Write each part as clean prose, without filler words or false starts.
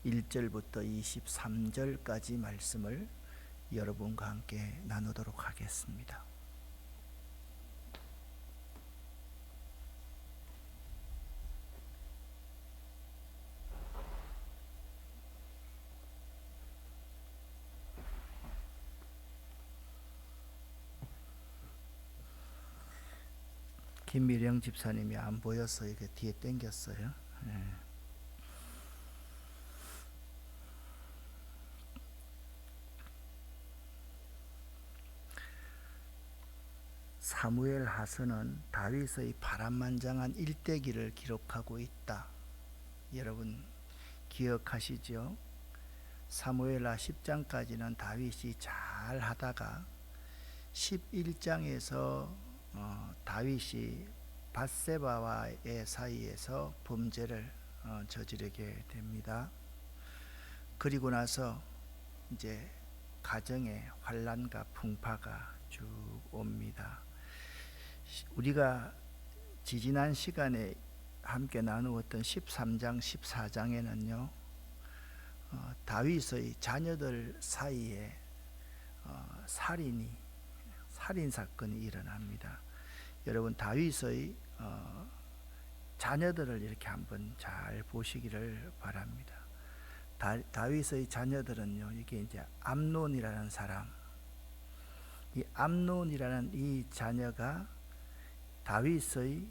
1절부터 23절까지 말씀을 여러분과 함께 나누도록 하겠습니다. 김미령 집사님이 안 보여서 이게 뒤에 당겼어요. 사무엘 하서는 다윗의 파란만장한 일대기를 기록하고 있다. 여러분 기억하시죠? 사무엘하 10장까지는 다윗이 잘 하다가 11장에서 다윗이 밧세바와의 사이에서 범죄를 저지르게 됩니다. 그리고 나서 이제 가정에 환난과 풍파가 쭉 옵니다. 우리가 지지난 시간에 함께 나누었던 13장, 14장에는요, 다윗의 자녀들 사이에 살인 사건이 일어납니다. 여러분 다윗의 자녀들을 이렇게 한번 잘 보시기를 바랍니다. 다윗의 자녀들은요, 이게 이제 암논이라는 사람, 이 암논이라는 이 자녀가 다윗의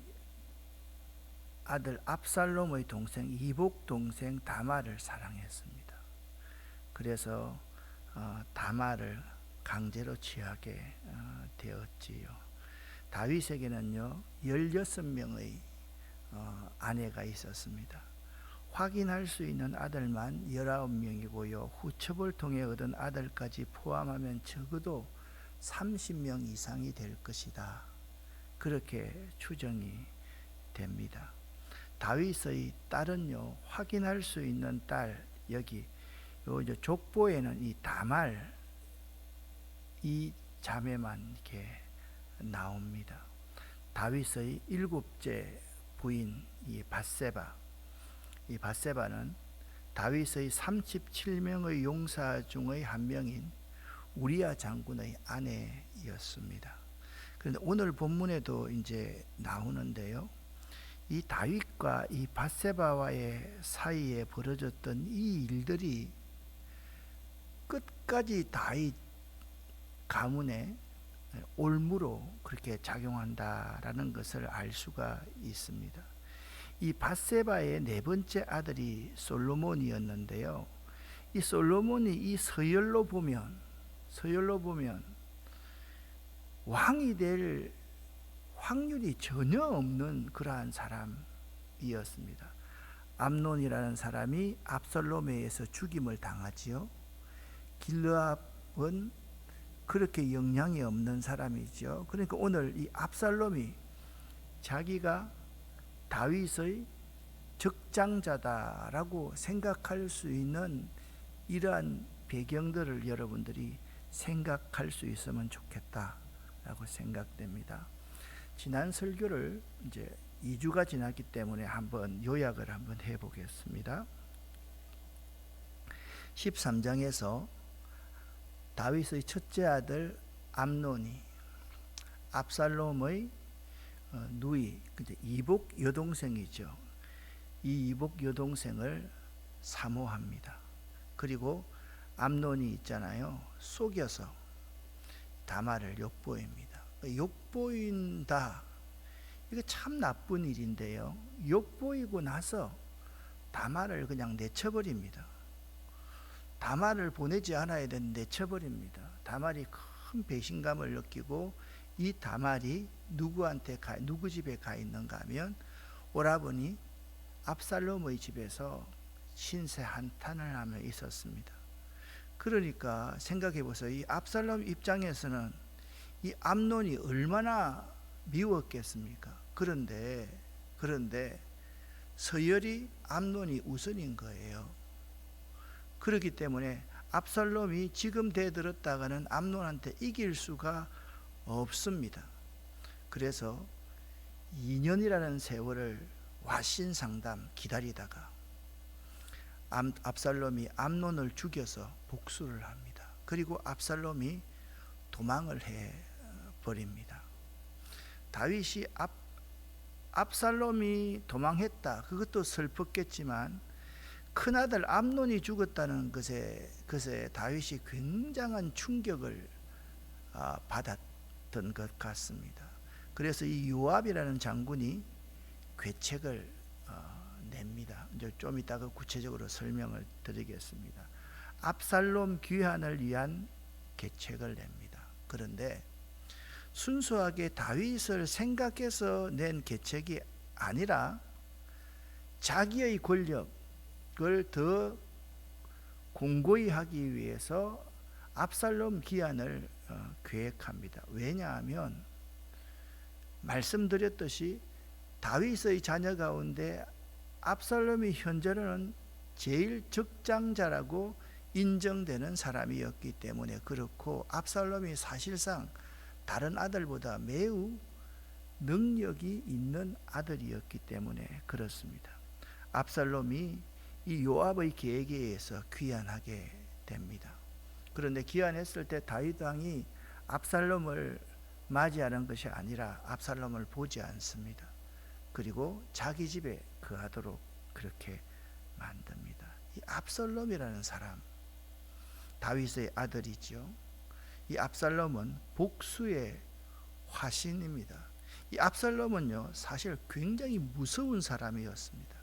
아들 압살롬의 동생, 이복 동생 다말을 사랑했습니다. 그래서 다말을 강제로 취하게 되었지요. 다윗에게는요 16명의 아내가 있었습니다. 확인할 수 있는 아들만 19명이고요 후첩을 통해 얻은 아들까지 포함하면 적어도 30명 이상이 될 것이다. 그렇게 추정이 됩니다. 다윗의 딸은요 확인할 수 있는 딸, 여기 요 이제 족보에는 이 다말 이 자매만 이렇게 나옵니다. 다윗의 7째 부인 이 밧세바, 이 밧세바는 다윗의 37명의 용사 중의 한 명인 우리야 장군의 아내였습니다. 그런데 오늘 본문에도 이제 나오는데요, 이 다윗과 이 밧세바와의 사이에 벌어졌던 이 일들이 끝까지 다윗 가문의 올무로 그렇게 작용한다라는 것을 알 수가 있습니다. 이 밧세바의 네 번째 아들이 솔로몬이었는데요, 이 솔로몬이 이 서열로 보면 왕이 될 확률이 전혀 없는 그러한 사람이었습니다. 암논이라는 사람이 압살롬에 의해서 죽임을 당하지요. 길르압은 그렇게 영향이 없는 사람이죠. 그러니까 오늘 이 압살롬이 자기가 다윗의 적장자다라고 생각할 수 있는 이러한 배경들을 여러분들이 생각할 수 있으면 좋겠다라고 생각됩니다. 지난 설교를 이제 2주가 지났기 때문에 한번 요약을 한번 해보겠습니다. 13장에서 다윗의 첫째 아들 암논이 압살롬의 누이, 이복 여동생이죠. 이 이복 여동생을 사모합니다. 그리고 암논이 있잖아요, 속여서 다말을 욕보입니다. 욕보인다, 이거 참 나쁜 일인데요, 욕보이고 나서 다말을 그냥 내쳐버립니다. 다말을 보내지 않아야 되는데 내쳐버립니다. 다말이 큰 배신감을 느끼고 이 다말이 누구 집에 가 있는가 하면 오라버니 압살롬의 집에서 신세 한탄을 하며 있었습니다. 그러니까 생각해 보세요. 이 압살롬 입장에서는 이 암논이 얼마나 미웠겠습니까? 그런데 서열이 암논이 우선인 거예요. 그렇기 때문에 압살롬이 지금 대들었다가는 암논한테 이길 수가 없습니다. 그래서 2년이라는 세월을 와신상담 기다리다가 압살롬이 암논을 죽여서 복수를 합니다. 그리고 압살롬이 도망을 해 버립니다. 다윗이 압살롬이 도망했다, 그것도 슬펐겠지만 큰아들 암논이 죽었다는 것에 다윗이 굉장한 충격을 받았던 것 같습니다. 그래서 이 요압이라는 장군이 괴책을 냅니다. 이제 좀 이따가 구체적으로 설명을 드리겠습니다. 압살롬 귀환을 위한 계책을 냅니다. 그런데 순수하게 다윗을 생각해서 낸 계책이 아니라 자기의 권력을 더 공고히 하기 위해서 압살롬 귀환을 계획합니다. 왜냐하면 말씀드렸듯이 다윗의 자녀 가운데 압살롬이 현재로는 제일 적장자라고 인정되는 사람이었기 때문에 그렇고, 압살롬이 사실상 다른 아들보다 매우 능력이 있는 아들이었기 때문에 그렇습니다. 압살롬이 이 요압의 계획에 의해서 귀환하게 됩니다. 그런데 귀환했을 때 다윗 왕이 압살롬을 맞이하는 것이 아니라 압살롬을 보지 않습니다. 그리고 자기 집에 거하도록 그렇게 만듭니다. 이 압살롬이라는 사람, 다윗의 아들이죠. 이 압살롬은 복수의 화신입니다. 이 압살롬은요, 사실 굉장히 무서운 사람이었습니다.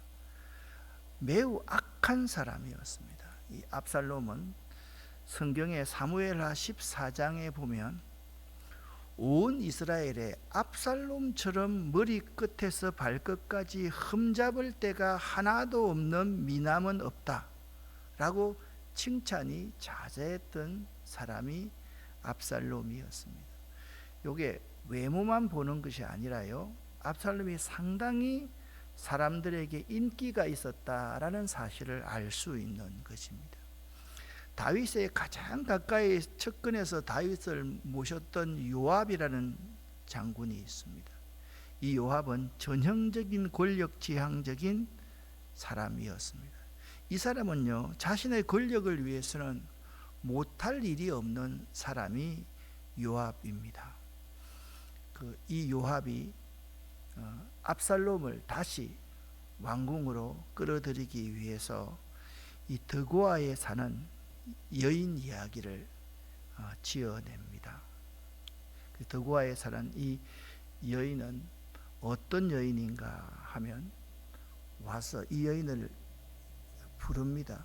매우 악한 사람이었습니다. 이 압살롬은 성경의 사무엘하 14장에 보면 온 이스라엘에 압살롬처럼 머리 끝에서 발끝까지 흠잡을 데가 하나도 없는 미남은 없다 라고 칭찬이 자자했던 사람이 압살롬이었습니다. 이게 외모만 보는 것이 아니라요, 압살롬이 상당히 사람들에게 인기가 있었다라는 사실을 알 수 있는 것입니다. 다윗의 가장 가까이 측근에서 다윗을 모셨던 요압이라는 장군이 있습니다. 이 요압은 전형적인 권력지향적인 사람이었습니다. 이 사람은요, 자신의 권력을 위해서는 못할 일이 없는 사람이 요압입니다. 이 요압이 압살롬을 다시 왕궁으로 끌어들이기 위해서 이 드고아에 사는 여인 이야기를 지어냅니다. 드고아에 사는 이 여인은 어떤 여인인가 하면 와서 이 여인을 부릅니다.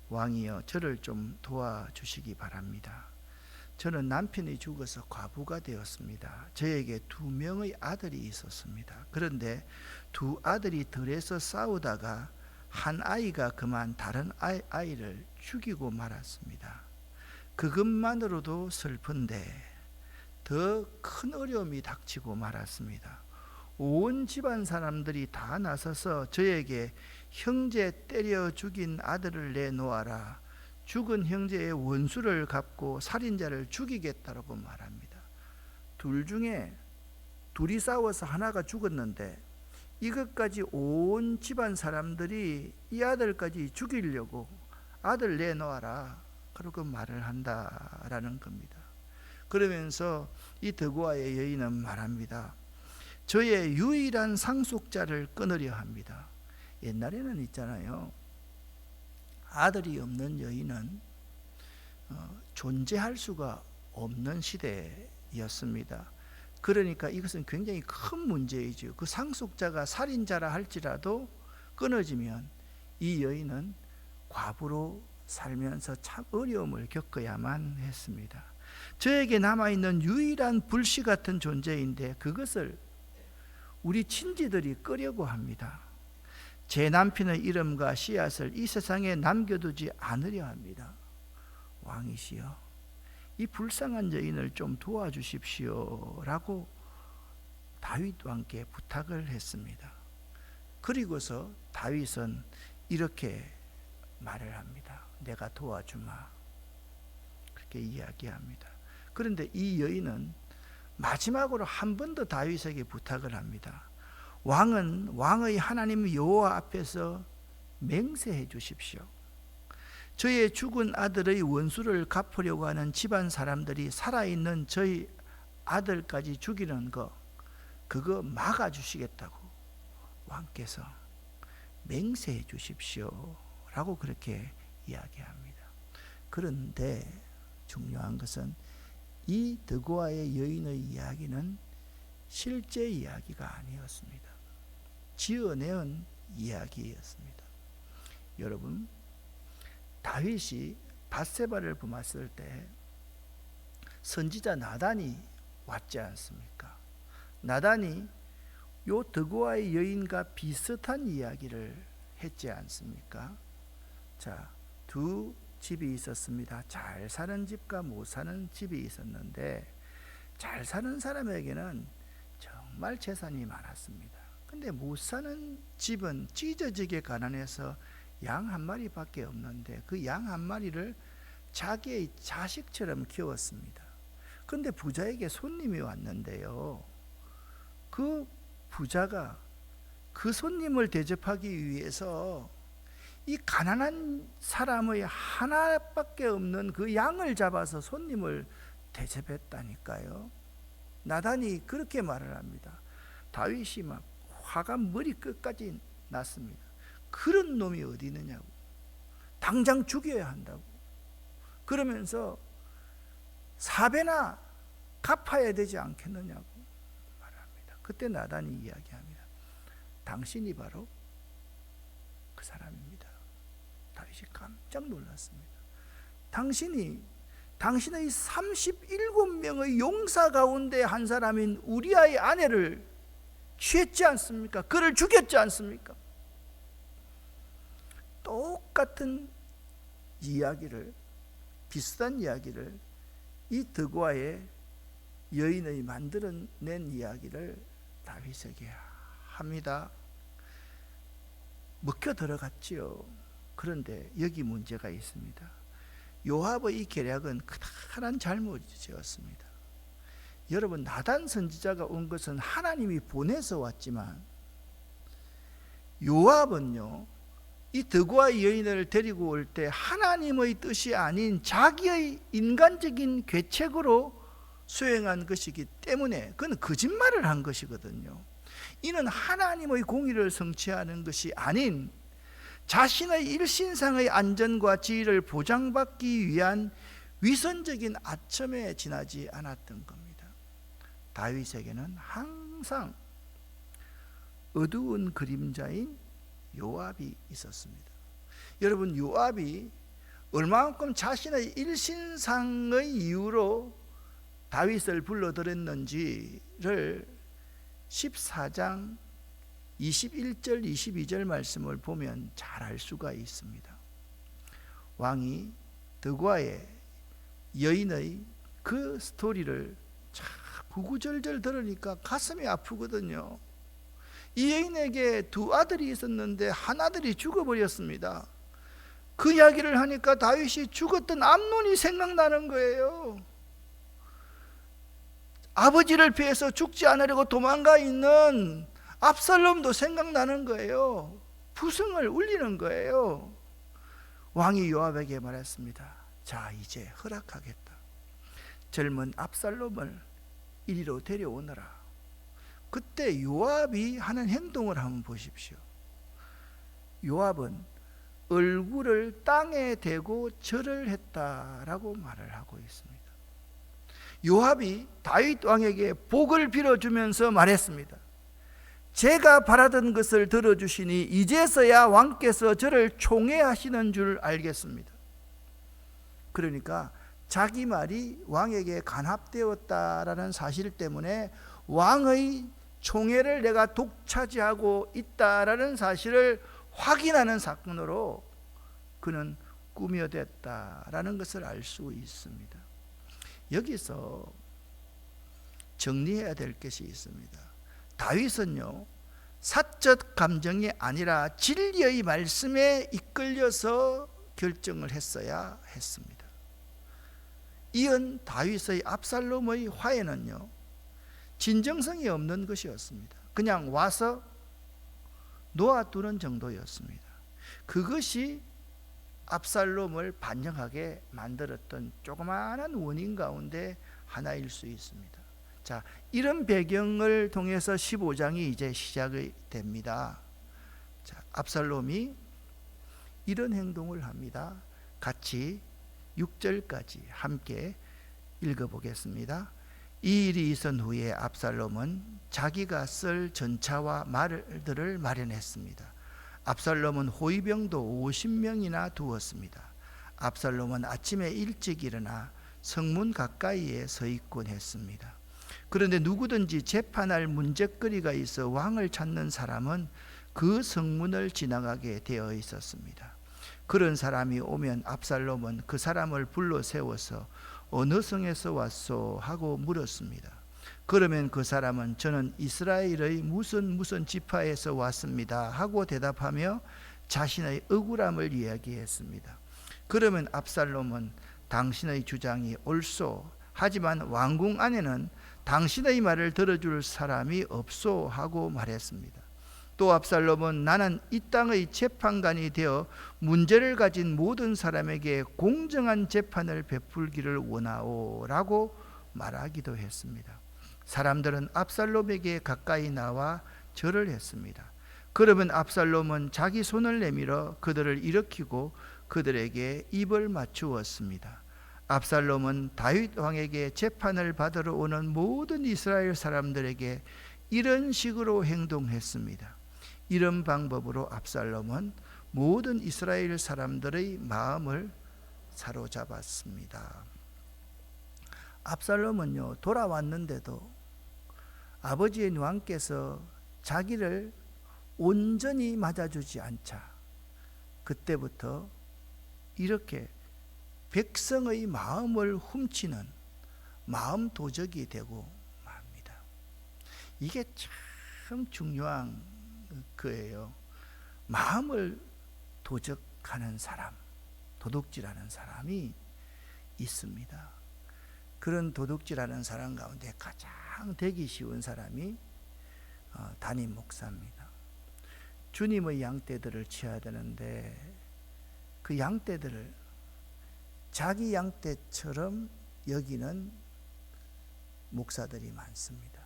왕이여, 저를 좀 도와주시기 바랍니다. 저는 남편이 죽어서 과부가 되었습니다. 저에게 2명의 아들이 있었습니다. 그런데 2 아들이 들에서 싸우다가 한 아이가 그만 다른 아이를 죽이고 말았습니다. 그것만으로도 슬픈데 더 큰 어려움이 닥치고 말았습니다. 온 집안 사람들이 다 나서서 저에게 형제 때려 죽인 아들을 내놓아라, 죽은 형제의 원수를 갚고 살인자를 죽이겠다라고 말합니다. 둘 중에 둘이 싸워서 하나가 죽었는데 이것까지 온 집안 사람들이 이 아들까지 죽이려고 아들 내놓아라 그러고 말을 한다라는 겁니다. 그러면서 이 드고아의 여인은 말합니다. 저의 유일한 상속자를 끊으려 합니다. 옛날에는 있잖아요, 아들이 없는 여인은 존재할 수가 없는 시대였습니다. 그러니까 이것은 굉장히 큰 문제이죠. 그 상속자가 살인자라 할지라도 끊어지면 이 여인은 과부로 살면서 참 어려움을 겪어야만 했습니다. 저에게 남아있는 유일한 불씨 같은 존재인데 그것을 우리 친지들이 끄려고 합니다. 제 남편의 이름과 씨앗을 이 세상에 남겨두지 않으려 합니다. 왕이시여, 이 불쌍한 여인을 좀 도와주십시오 라고 다윗 왕께 부탁을 했습니다. 그리고서 다윗은 이렇게 말을 합니다. 내가 도와주마, 그렇게 이야기합니다. 그런데 이 여인은 마지막으로 한 번 더 다윗에게 부탁을 합니다. 왕은 왕의 하나님 여호와 앞에서 맹세해 주십시오. 저의 죽은 아들의 원수를 갚으려고 하는 집안 사람들이 살아있는 저희 아들까지 죽이는 거, 그거 막아주시겠다고 왕께서 맹세해 주십시오 라고 그렇게 이야기합니다. 그런데 중요한 것은 이 드고아의 여인의 이야기는 실제 이야기가 아니었습니다. 지어내은 이야기였습니다. 여러분, 다윗이 밧세바를 범했을 때 선지자 나단이 왔지 않습니까? 나단이 요 드고아의 여인과 비슷한 이야기를 했지 않습니까? 자, 두 집이 있었습니다. 잘 사는 집과 못 사는 집이 있었는데 잘 사는 사람에게는 정말 재산이 많았습니다. 근데 못 사는 집은 찢어지게 가난해서 양 한 마리밖에 없는데 그 양 한 마리를 자기의 자식처럼 키웠습니다. 근데 부자에게 손님이 왔는데요, 그 부자가 그 손님을 대접하기 위해서 이 가난한 사람의 하나밖에 없는 그 양을 잡아서 손님을 대접했다니까요. 나단이 그렇게 말을 합니다. 다윗이 막 화가 머리 끝까지 났습니다. 그런 놈이 어디 있느냐고, 당장 죽여야 한다고, 그러면서 4배나 갚아야 되지 않겠느냐고 말합니다. 그때 나단이 이야기합니다. 당신이 바로 그 사람입니다. 다윗이 깜짝 놀랐습니다. 당신의 37명의 용사 가운데 한 사람인 우리아의 아내를 취했지 않습니까? 그를 죽였지 않습니까? 똑같은 이야기를, 비슷한 이야기를 이 드고아의 여인의 만들어낸 이야기를 다윗에게 합니다. 먹혀 들어갔지요. 그런데 여기 문제가 있습니다. 요압의 이 계략은 크다란 잘못이었습니다. 여러분, 나단 선지자가 온 것은 하나님이 보내서 왔지만 요압은요, 이 드고아의 여인을 데리고 올 때 하나님의 뜻이 아닌 자기의 인간적인 계책으로 수행한 것이기 때문에 그건 거짓말을 한 것이거든요. 이는 하나님의 공의를 성취하는 것이 아닌 자신의 일신상의 안전과 지위를 보장받기 위한 위선적인 아첨에 지나지 않았던 겁니다. 다윗에게는 항상 어두운 그림자인 요압이 있었습니다. 여러분, 요압이 얼마만큼 자신의 일신상의 이유로 다윗을 불러들였는지를 14장 21절 22절 말씀을 보면 잘 알 수가 있습니다. 왕이 드고아의 여인의 그 스토리를 구구절절 들으니까 가슴이 아프거든요. 이 여인에게 두 아들이 있었는데 한 아들이 죽어버렸습니다. 그 이야기를 하니까 다윗이 죽었던 암논이 생각나는 거예요. 아버지를 피해서 죽지 않으려고 도망가 있는 압살롬도 생각나는 거예요. 부승을 울리는 거예요. 왕이 요압에게 말했습니다. 자, 이제 허락하겠다. 젊은 압살롬을 이리로 데려오너라. 그때 요압이 하는 행동을 한번 보십시오. 요압은 얼굴을 땅에 대고 절을 했다라고 말을 하고 있습니다. 요압이 다윗 왕에게 복을 빌어주면서 말했습니다. 제가 바라던 것을 들어주시니 이제서야 왕께서 저를 총애하시는 줄 알겠습니다. 그러니까 자기 말이 왕에게 간합되었다라는 사실 때문에 왕의 총애를 내가 독차지하고 있다라는 사실을 확인하는 사건으로 그는 꾸며댔다라는 것을 알 수 있습니다. 여기서 정리해야 될 것이 있습니다. 다윗은요, 사적 감정이 아니라 진리의 말씀에 이끌려서 결정을 했어야 했습니다. 이은 다윗의 압살롬의 화해는요, 진정성이 없는 것이었습니다. 그냥 와서 놓아두는 정도였습니다. 그것이 압살롬을 반영하게 만들었던 조그마한 원인 가운데 하나일 수 있습니다. 자, 이런 배경을 통해서 15장이 이제 시작이 됩니다. 자, 압살롬이 이런 행동을 합니다. 같이 6절까지 함께 읽어보겠습니다. 이 일이 있은 후에 압살롬은 자기가 쓸 전차와 말들을 마련했습니다. 압살롬은 호위병도 50명이나 두었습니다. 압살롬은 아침에 일찍 일어나 성문 가까이에 서 있곤 했습니다. 그런데 누구든지 재판할 문제거리가 있어 왕을 찾는 사람은 그 성문을 지나가게 되어 있었습니다. 그런 사람이 오면 압살롬은 그 사람을 불러 세워서 어느 성에서 왔소 하고 물었습니다. 그러면 그 사람은 저는 이스라엘의 무슨 지파에서 왔습니다 하고 대답하며 자신의 억울함을 이야기했습니다. 그러면 압살롬은 당신의 주장이 옳소, 하지만 왕궁 안에는 당신의 말을 들어줄 사람이 없소 하고 말했습니다. 또 압살롬은 나는 이 땅의 재판관이 되어 문제를 가진 모든 사람에게 공정한 재판을 베풀기를 원하오 라고 말하기도 했습니다. 사람들은 압살롬에게 가까이 나와 절을 했습니다. 그러면 압살롬은 자기 손을 내밀어 그들을 일으키고 그들에게 입을 맞추었습니다. 압살롬은 다윗 왕에게 재판을 받으러 오는 모든 이스라엘 사람들에게 이런 식으로 행동했습니다. 이런 방법으로 압살롬은 모든 이스라엘 사람들의 마음을 사로잡았습니다. 압살롬은요, 돌아왔는데도 아버지의 왕께서 자기를 온전히 맞아주지 않자 그때부터 이렇게 백성의 마음을 훔치는 마음 도적이 되고 맙니다. 이게 참 중요한 거예요. 마음을 도적하는 사람, 도둑질하는 사람이 있습니다. 그런 도둑질하는 사람 가운데 가장 되기 쉬운 사람이 담임 목사입니다. 주님의 양떼들을 치어야 되는데 그 양떼들을 자기 양떼처럼 여기는 목사들이 많습니다.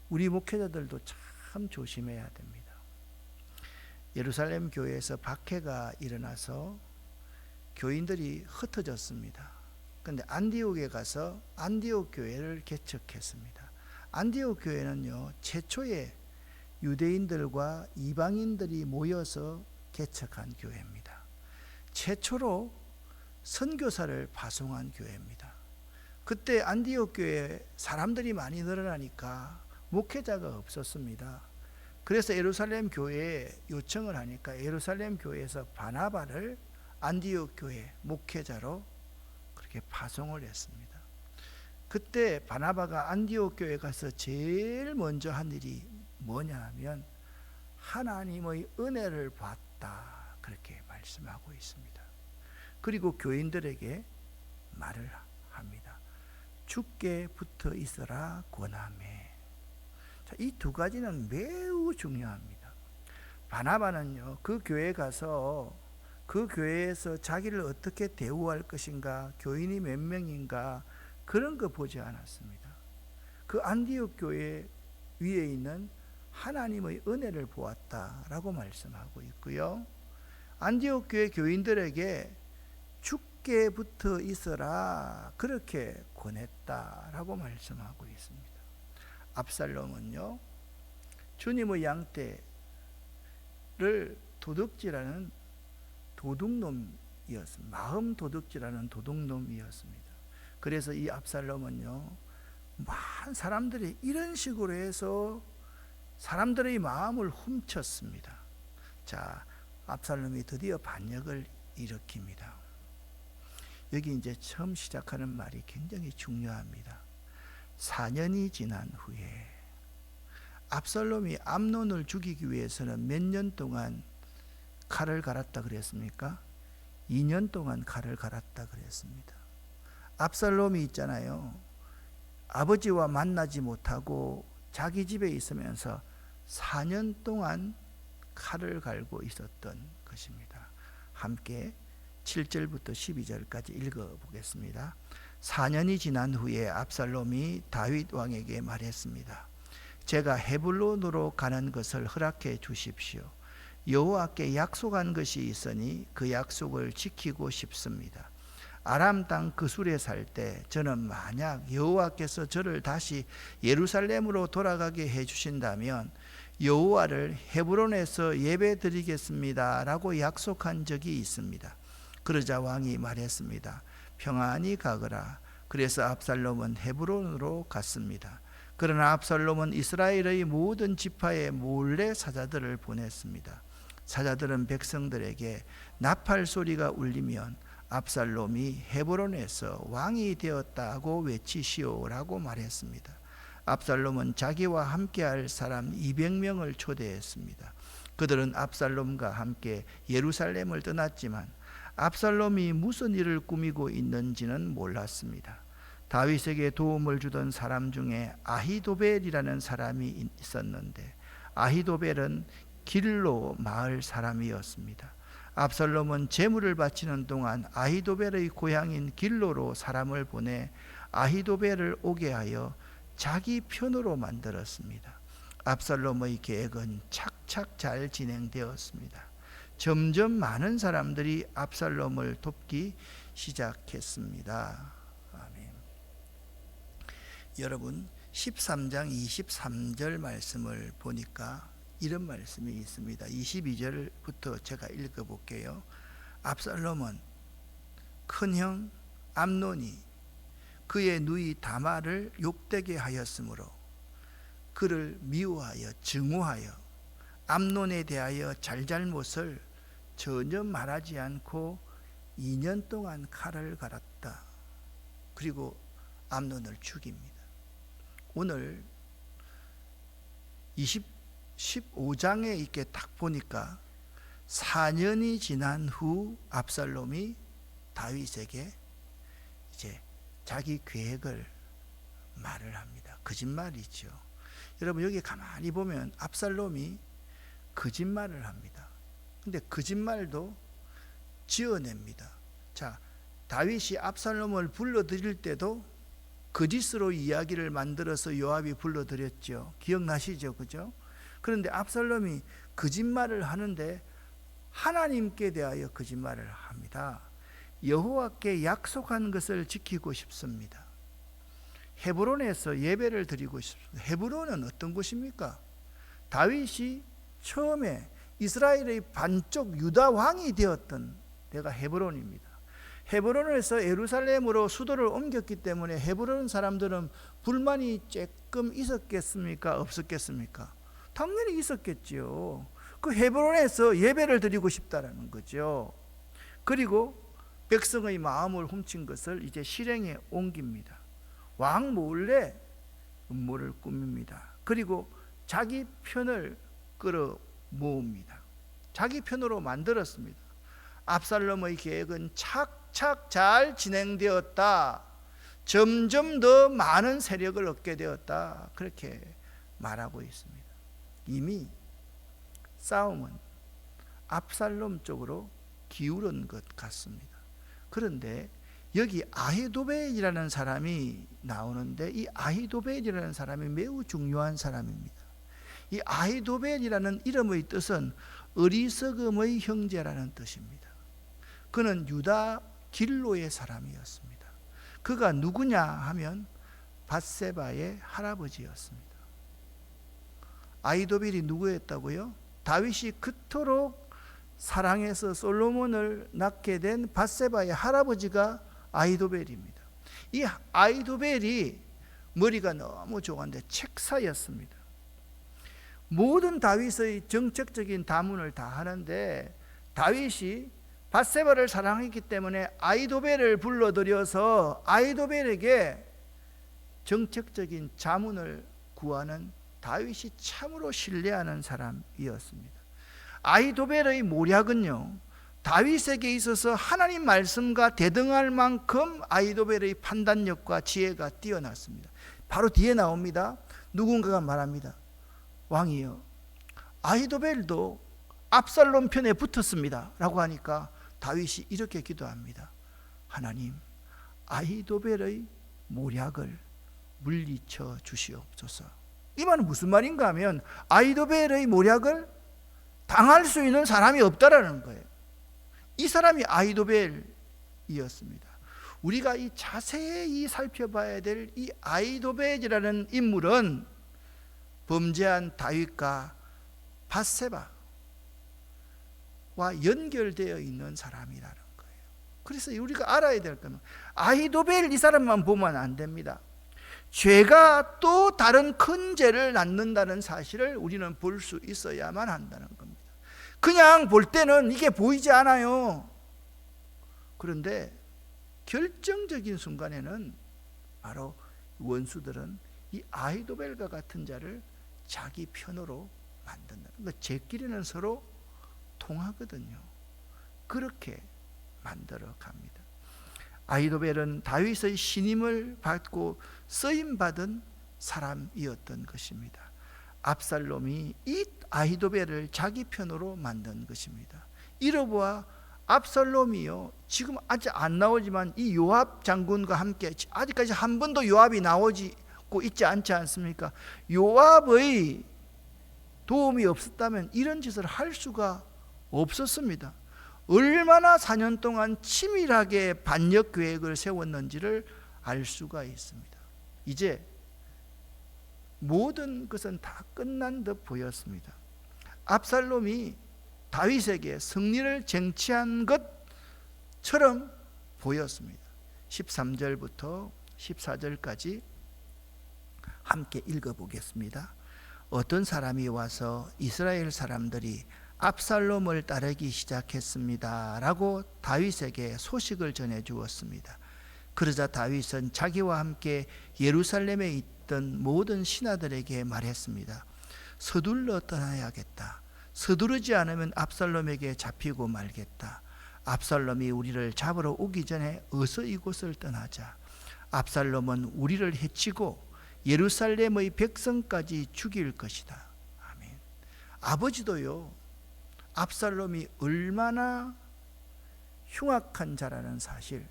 우리 목회자들도 참 조심해야 됩니다. 예루살렘 교회에서 박해가 일어나서 교인들이 흩어졌습니다. 그런데 안디옥에 가서 안디옥 교회를 개척했습니다. 안디옥 교회는요, 최초의 유대인들과 이방인들이 모여서 개척한 교회입니다. 최초로 선교사를 파송한 교회입니다. 그때 안디옥 교회에 사람들이 많이 늘어나니까 목회자가 없었습니다. 그래서 예루살렘 교회에 요청을 하니까 예루살렘 교회에서 바나바를 안디옥 교회 목회자로 그렇게 파송을 했습니다. 그때 바나바가 안디옥 교회에 가서 제일 먼저 한 일이 뭐냐 하면 하나님의 은혜를 봤다 그렇게 말씀하고 있습니다. 그리고 교인들에게 말을 합니다. 주께 붙어 있어라 권하매. 이 두 가지는 매우 중요합니다. 바나바는요, 그 교회에 가서 그 교회에서 자기를 어떻게 대우할 것인가, 교인이 몇 명인가 그런 거 보지 않았습니다. 그 안디옥 교회 위에 있는 하나님의 은혜를 보았다라고 말씀하고 있고요. 안디옥 교회 교인들에게 주께 붙어 있어라 그렇게 권했다라고 말씀하고 있습니다. 압살롬은요, 주님의 양떼를 도둑질하는 도둑놈이었습니다. 마음 도둑질하는 도둑놈이었습니다. 그래서 이 압살롬은요, 많은 사람들이 이런 식으로 해서 사람들의 마음을 훔쳤습니다. 자, 압살롬이 드디어 반역을 일으킵니다. 여기 이제 처음 시작하는 말이 굉장히 중요합니다. 4년이 지난 후에 압살롬이 암논을 죽이기 위해서는 몇 년 동안 칼을 갈았다 그랬습니까? 2년 동안 칼을 갈았다 그랬습니다. 압살롬이 있잖아요, 아버지와 만나지 못하고 자기 집에 있으면서 4년 동안 칼을 갈고 있었던 것입니다. 함께 7절부터 12절까지 읽어보겠습니다. 4년이 지난 후에 압살롬이 다윗 왕에게 말했습니다. 제가 헤블론으로 가는 것을 허락해 주십시오. 여호와께 약속한 것이 있으니 그 약속을 지키고 싶습니다. 아람 땅 그술에 살 때 저는 만약 여호와께서 저를 다시 예루살렘으로 돌아가게 해주신다면 여호와를 헤브론에서 예배드리겠습니다 라고 약속한 적이 있습니다. 그러자 왕이 말했습니다. 평안히 가거라. 그래서 압살롬은 헤브론으로 갔습니다. 그러나 압살롬은 이스라엘의 모든 지파에 몰래 사자들을 보냈습니다. 사자들은 백성들에게 나팔 소리가 울리면 압살롬이 헤브론에서 왕이 되었다고 외치시오라고 말했습니다. 압살롬은 자기와 함께할 사람 200명을 초대했습니다. 그들은 압살롬과 함께 예루살렘을 떠났지만 압살롬이 무슨 일을 꾸미고 있는지는 몰랐습니다. 다윗에게 도움을 주던 사람 중에 아히도벨이라는 사람이 있었는데 아히도벨은 길로 마을 사람이었습니다. 압살롬은 제물을 바치는 동안 아히도벨의 고향인 길로로 사람을 보내 아히도벨을 오게 하여 자기 편으로 만들었습니다. 압살롬의 계획은 착착 잘 진행되었습니다. 점점 많은 사람들이 압살롬을 돕기 시작했습니다. 아멘. 여러분 13장 23절 말씀을 보니까 이런 말씀이 있습니다. 22절부터 제가 읽어볼게요. 압살롬은 큰형 암논이 그의 누이 다말을 욕되게 하였으므로 그를 미워하여 증오하여 암논에 대하여 잘잘못을 전혀 말하지 않고 2년 동안 칼을 갈았다. 그리고 암논을 죽입니다. 오늘 15장에 이렇게 딱 보니까 4년이 지난 후 압살롬이 다윗에게 이제 자기 계획을 말을 합니다. 거짓말이죠. 여러분 여기 가만히 보면 압살롬이 거짓말을 합니다. 근데 거짓말도 지어냅니다. 자, 다윗이 압살롬을 불러들일 때도 거짓으로 이야기를 만들어서 요압이 불러들였죠. 기억나시죠? 그죠? 그런데 압살롬이 거짓말을 하는데 하나님께 대하여 거짓말을 합니다. 여호와께 약속한 것을 지키고 싶습니다. 헤브론에서 예배를 드리고 싶습니다. 헤브론은 어떤 곳입니까? 다윗이 처음에 이스라엘의 반쪽 유다 왕이 되었던 데가 헤브론입니다. 헤브론에서 예루살렘으로 수도를 옮겼기 때문에 헤브론 사람들은 불만이 조금 있었겠습니까? 없었겠습니까? 당연히 있었겠지요. 그 헤브론에서 예배를 드리고 싶다라는 거죠. 그리고 백성의 마음을 훔친 것을 이제 실행에 옮깁니다. 왕 몰래 음모를 꾸밉니다. 그리고 자기 편을 끌어 모읍니다. 자기 편으로 만들었습니다. 압살롬의 계획은 착착 잘 진행되었다. 점점 더 많은 세력을 얻게 되었다. 그렇게 말하고 있습니다. 이미 싸움은 압살롬 쪽으로 기울은 것 같습니다. 그런데 여기 아히도벨이라는 사람이 나오는데 이 아히도벨이라는 사람이 매우 중요한 사람입니다. 이 아히도벨이라는 이름의 뜻은 어리석음의 형제라는 뜻입니다. 그는 유다 길로의 사람이었습니다. 그가 누구냐 하면 밧세바의 할아버지였습니다. 아히도벨이 누구였다고요? 다윗이 그토록 사랑해서 솔로몬을 낳게 된 밧세바의 할아버지가 아히도벨입니다. 이 아히도벨이 머리가 너무 좋았는데 책사였습니다. 모든 다윗의 정책적인 다문을 다 하는데 다윗이 밧세바를 사랑했기 때문에 아히도벨을 불러들여서 아히도벨에게 정책적인 자문을 구하는 다윗이 참으로 신뢰하는 사람이었습니다. 아히도벨의 모략은요, 다윗에게 있어서 하나님 말씀과 대등할 만큼 아히도벨의 판단력과 지혜가 뛰어났습니다. 바로 뒤에 나옵니다. 누군가가 말합니다. 왕이여, 아히도벨도 압살롬 편에 붙었습니다 라고 하니까 다윗이 이렇게 기도합니다. 하나님, 아히도벨의 모략을 물리쳐 주시옵소서. 이 말은 무슨 말인가 하면 아히도벨의 모략을 당할 수 있는 사람이 없다라는 거예요. 이 사람이 아히도벨이었습니다. 우리가 이 자세히 살펴봐야 될 이 아히도벨이라는 인물은 범죄한 다윗과 밧세바와 연결되어 있는 사람이라는 거예요. 그래서 우리가 알아야 될 것은 아히도벨 이 사람만 보면 안 됩니다. 죄가 또 다른 큰 죄를 낳는다는 사실을 우리는 볼 수 있어야만 한다는 겁니다. 그냥 볼 때는 이게 보이지 않아요. 그런데 결정적인 순간에는 바로 원수들은 이 아히도벨과 같은 자를 자기 편으로 만든다는 거. 제끼리는 서로 통하거든요. 그렇게 만들어 갑니다. 아히도벨은 다윗의 신임을 받고 쓰임받은 사람이었던 것입니다. 압살롬이 이 아히도벨을 자기 편으로 만든 것입니다. 이러보아 압살롬이요, 지금 아직 안 나오지만 이 요압 장군과 함께 아직까지 한 번도 요압이 나오고 있지 않지 않습니까? 요압의 도움이 없었다면 이런 짓을 할 수가 없었습니다. 얼마나 4년 동안 치밀하게 반역 계획을 세웠는지를 알 수가 있습니다. 이제 모든 것은 다 끝난 듯 보였습니다. 압살롬이 다윗에게 승리를 쟁취한 것처럼 보였습니다. 13절부터 14절까지 함께 읽어보겠습니다. 어떤 사람이 와서 이스라엘 사람들이 압살롬을 따르기 시작했습니다 라고 다윗에게 소식을 전해 주었습니다. 그러자 다윗은 자기와 함께 예루살렘에 있던 모든 신하들에게 말했습니다. 서둘러 떠나야겠다. 서두르지 않으면 압살롬에게 잡히고 말겠다. 압살롬이 우리를 잡으러 오기 전에 어서 이곳을 떠나자. 압살롬은 우리를 해치고 예루살렘의 백성까지 죽일 것이다. 아멘. 아버지도요, 압살롬이 얼마나 흉악한 자라는 사실,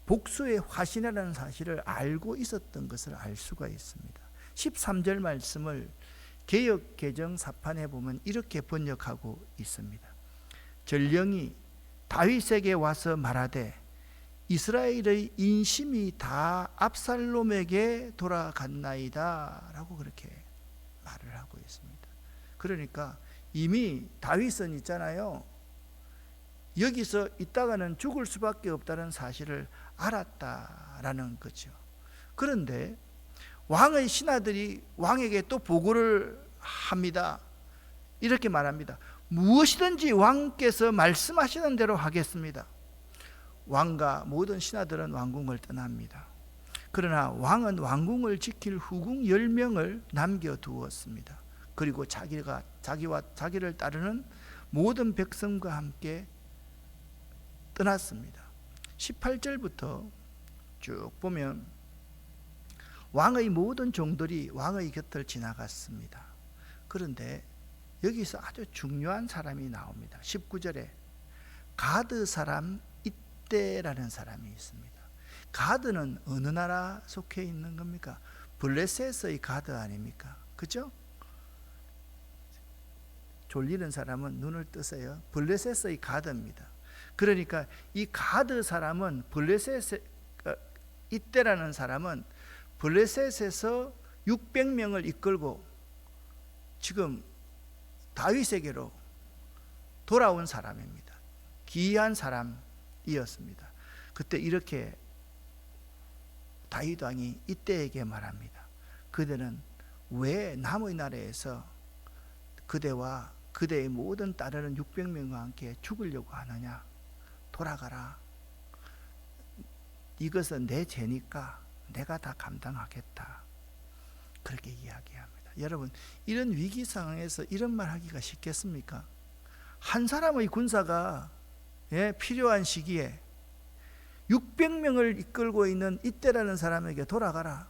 복수의 화신이라는 사실을 알고 있었던 것을 알 수가 있습니다. 13절 말씀을 개역 개정 사판에 보면 이렇게 번역하고 있습니다. 전령이 다윗에게 와서 말하되 이스라엘의 인심이 다 압살롬에게 돌아갔나이다 라고 그렇게 말을 하고 있습니다. 그러니까 이미 다윗은 있잖아요, 여기서 있다가는 죽을 수밖에 없다는 사실을 알았다라는 거죠. 그런데 왕의 신하들이 왕에게 또 보고를 합니다. 이렇게 말합니다. 무엇이든지 왕께서 말씀하시는 대로 하겠습니다. 왕과 모든 신하들은 왕궁을 떠납니다. 그러나 왕은 왕궁을 지킬 후궁 10명을 남겨두었습니다. 그리고 자기와 자기를 따르는 모든 백성과 함께 떠났습니다. 18절부터 쭉 보면 왕의 모든 종들이 왕의 곁을 지나갔습니다. 그런데 여기서 아주 중요한 사람이 나옵니다. 19절에 가드 사람 이때라는 사람이 있습니다. 가드는 어느 나라 속해 있는 겁니까? 블레셋의 가드 아닙니까? 그죠? 졸리는 사람은 눈을 뜨세요. 블레셋의 가드입니다. 그러니까 이 가드 사람은 블레셋, 이때라는 사람은 블레셋에서 600명을 이끌고 지금 다윗에게로 돌아온 사람입니다. 기이한 사람이었습니다. 그때 이렇게 다윗 왕이 이때에게 말합니다. 그대는 왜 남의 나라에서 그대와 그대의 모든 따르는 600명과 함께 죽으려고 하느냐? 돌아가라. 이것은 내 죄니까 내가 다 감당하겠다. 그렇게 이야기합니다. 여러분, 이런 위기 상황에서 이런 말 하기가 쉽겠습니까? 한 사람의 군사가 필요한 시기에 600명을 이끌고 있는 이때라는 사람에게 돌아가라.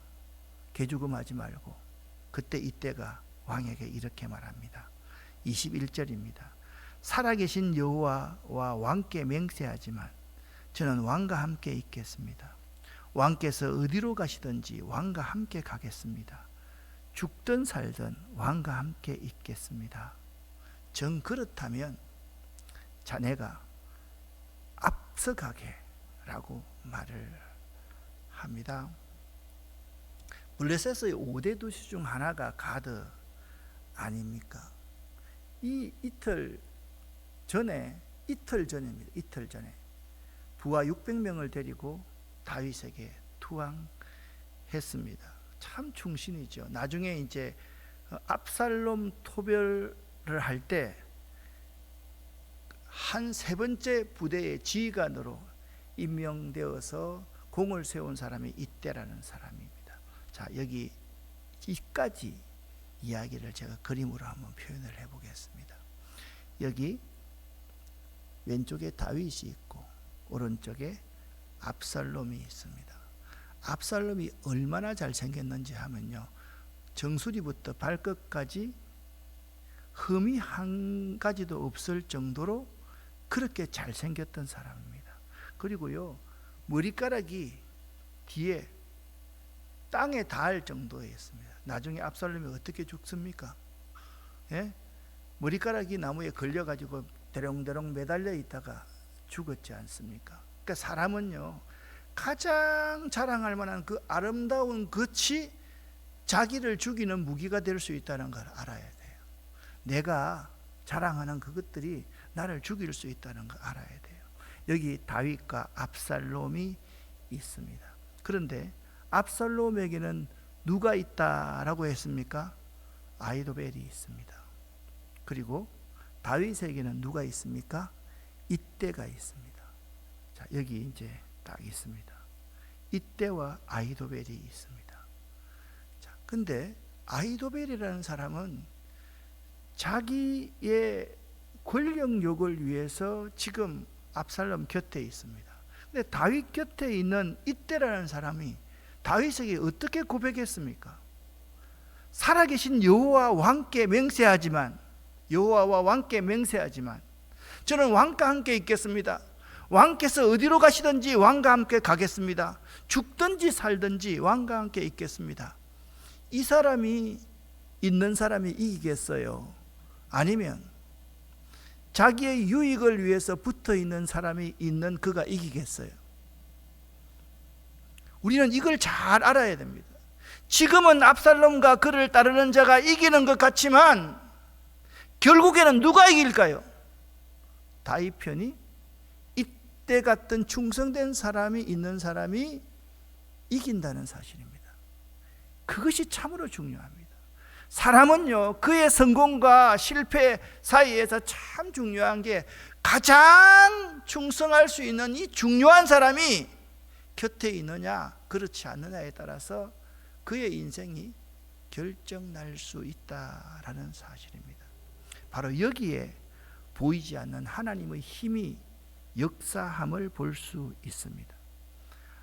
개죽음하지 말고. 그때 이때가 왕에게 이렇게 말합니다. 21절입니다. 살아계신 여호와와 왕께 맹세하지만 저는 왕과 함께 있겠습니다. 왕께서 어디로 가시든지 왕과 함께 가겠습니다. 죽든 살든 왕과 함께 있겠습니다. 정 그렇다면 자네가 앞서가게 라고 말을 합니다. 블레셋의 5대 도시 중 하나가 가드 아닙니까? 이틀 전입니다. 이틀 전에 부하 600명을 데리고 다윗에게 투항했습니다. 참 충신이죠. 나중에 이제 압살롬 토벌을 할 때 한 세 번째 부대의 지휘관으로 임명되어서 공을 세운 사람이 이때라는 사람입니다. 자, 여기까지 이야기를 제가 그림으로 한번 표현을 해보겠습니다. 여기 왼쪽에 다윗이 있고 오른쪽에 압살롬이 있습니다. 압살롬이 얼마나 잘생겼는지 하면요, 정수리부터 발끝까지 흠이 한 가지도 없을 정도로 그렇게 잘생겼던 사람입니다. 그리고요, 머리카락이 뒤에 땅에 닿을 정도였습니다. 나중에 압살롬이 어떻게 죽습니까? 예? 머리카락이 나무에 걸려가지고 대롱대롱 매달려 있다가 죽었지 않습니까? 그러니까 사람은요, 가장 자랑할 만한 그 아름다운 것이 자기를 죽이는 무기가 될 수 있다는 걸 알아야 돼요. 내가 자랑하는 그것들이 나를 죽일 수 있다는 걸 알아야 돼요. 여기 다윗과 압살롬이 있습니다. 그런데 압살롬에게는 누가 있다라고 했습니까? 아히도벨이 있습니다. 그리고 다윗에게는 누가 있습니까? 이때가 있습니다. 자, 여기 이제 딱 있습니다. 이때와 아히도벨이 있습니다. 자, 근데 아히도벨이라는 사람은 자기의 권력욕을 위해서 지금 압살롬 곁에 있습니다. 근데 다윗 곁에 있는 이때라는 사람이 다윗에게 어떻게 고백했습니까? 살아계신 여호와 왕께 맹세하지만, 여호와와 왕께 맹세하지만 저는 왕과 함께 있겠습니다. 왕께서 어디로 가시든지 왕과 함께 가겠습니다. 죽든지 살든지 왕과 함께 있겠습니다. 이 사람이 있는 사람이 이기겠어요? 아니면 자기의 유익을 위해서 붙어 있는 사람이 있는 그가 이기겠어요? 우리는 이걸 잘 알아야 됩니다. 지금은 압살롬과 그를 따르는 자가 이기는 것 같지만 결국에는 누가 이길까요? 다윗 편이 이때 같은 충성된 사람이 있는 사람이 이긴다는 사실입니다. 그것이 참으로 중요합니다. 사람은요, 그의 성공과 실패 사이에서 참 중요한 게 가장 충성할 수 있는 이 중요한 사람이 곁에 있느냐 그렇지 않느냐에 따라서 그의 인생이 결정날 수 있다라는 사실입니다. 바로 여기에 보이지 않는 하나님의 힘이 역사함을 볼 수 있습니다.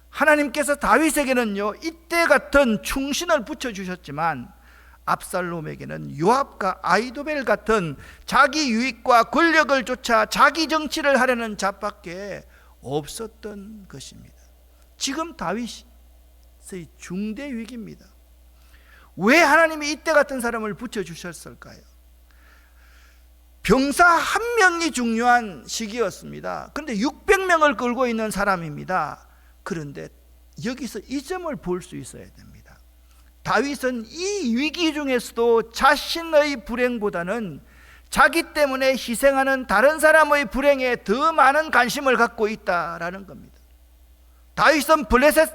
하나님께서 다윗에게는요, 이때 같은 충신을 붙여주셨지만 압살롬에게는 요압과 아히도벨 같은 자기 유익과 권력을 쫓아 자기 정치를 하려는 자밖에 없었던 것입니다. 지금 다윗의 중대 위기입니다. 왜 하나님이 이때 같은 사람을 붙여주셨을까요? 병사 한 명이 중요한 시기였습니다. 그런데 600명을 끌고 있는 사람입니다. 그런데 여기서 이 점을 볼 수 있어야 됩니다. 다윗은 이 위기 중에서도 자신의 불행보다는 자기 때문에 희생하는 다른 사람의 불행에 더 많은 관심을 갖고 있다라는 겁니다. 다윗은 블레셋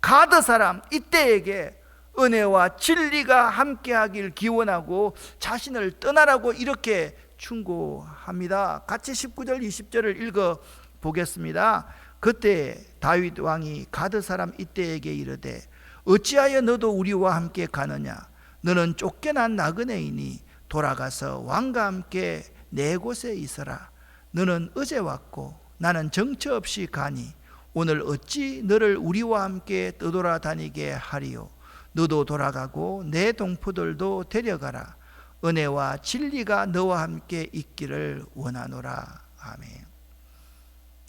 가드 사람 이때에게 은혜와 진리가 함께하길 기원하고 자신을 떠나라고 이렇게 충고합니다. 같이 19절 20절을 읽어 보겠습니다. 그때 다윗 왕이 가드 사람 이때에게 이르되 어찌하여 너도 우리와 함께 가느냐? 너는 쫓겨난 나그네이니 돌아가서 왕과 함께 네 곳에 있어라. 너는 어제 왔고 나는 정처 없이 가니 오늘 어찌 너를 우리와 함께 떠돌아다니게 하리요? 너도 돌아가고 내 동포들도 데려가라. 은혜와 진리가 너와 함께 있기를 원하노라. 아멘.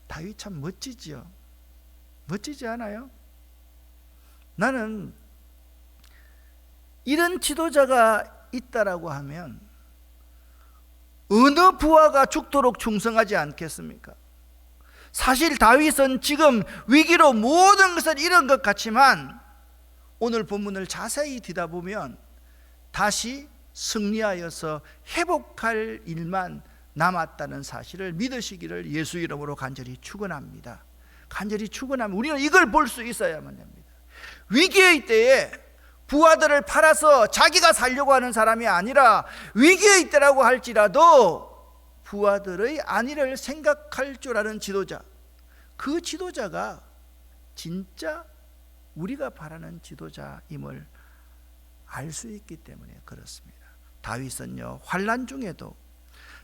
다윗 참 멋지지요. 멋지지 않아요? 나는 이런 지도자가 있다라고 하면 어느 부하가 죽도록 충성하지 않겠습니까? 사실 다윗은 지금 위기로 모든 것을 잃은 것 같지만 오늘 본문을 자세히 뒤다보면 다시 승리하여서 회복할 일만 남았다는 사실을 믿으시기를 예수 이름으로 간절히 축원합니다. 간절히 축원하면 우리는 이걸 볼 수 있어야만 됩니다. 위기의 때에 부하들을 팔아서 자기가 살려고 하는 사람이 아니라 위기의 때라고 할지라도 부하들의 안위를 생각할 줄 아는 지도자, 그 지도자가 진짜 우리가 바라는 지도자임을 알 수 있기 때문에 그렇습니다. 다윗은요, 환난 중에도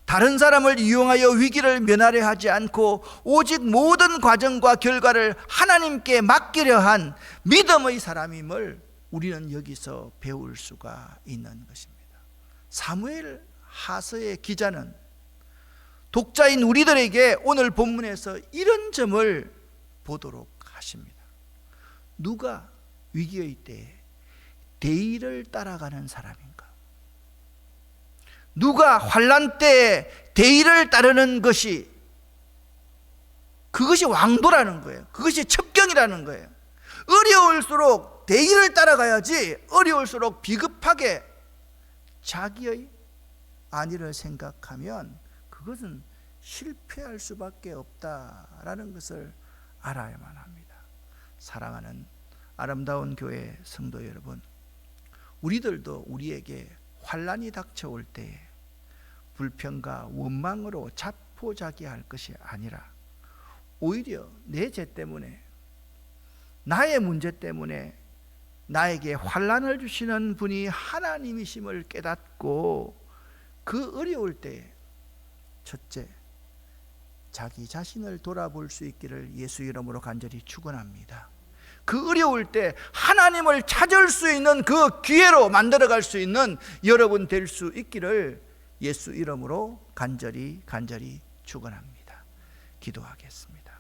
다른 사람을 이용하여 위기를 면하려 하지 않고 오직 모든 과정과 결과를 하나님께 맡기려 한 믿음의 사람임을 우리는 여기서 배울 수가 있는 것입니다. 사무엘 하서의 기자는 독자인 우리들에게 오늘 본문에서 이런 점을 보도록 하십니다. 누가 위기의 때에 대의를 따라가는 사람인가? 누가 환난 때에 대의를 따르는 것이, 그것이 왕도라는 거예요. 그것이 첩경이라는 거예요. 어려울수록 대의를 따라가야지 어려울수록 비급하게 자기의 안위를 생각하면 그것은 실패할 수밖에 없다라는 것을 알아야만 합니다. 사랑하는 아름다운 교회 성도 여러분, 우리들도 우리에게 환난이 닥쳐올 때에 불평과 원망으로 자포자기할 것이 아니라 오히려 내 죄 때문에, 나의 문제 때문에 나에게 환난을 주시는 분이 하나님이심을 깨닫고 그 어려울 때에 첫째, 자기 자신을 돌아볼 수 있기를 예수 이름으로 간절히 축원합니다. 그 어려울 때 하나님을 찾을 수 있는 그 기회로 만들어갈 수 있는 여러분 될 수 있기를 예수 이름으로 간절히 축원합니다. 기도하겠습니다.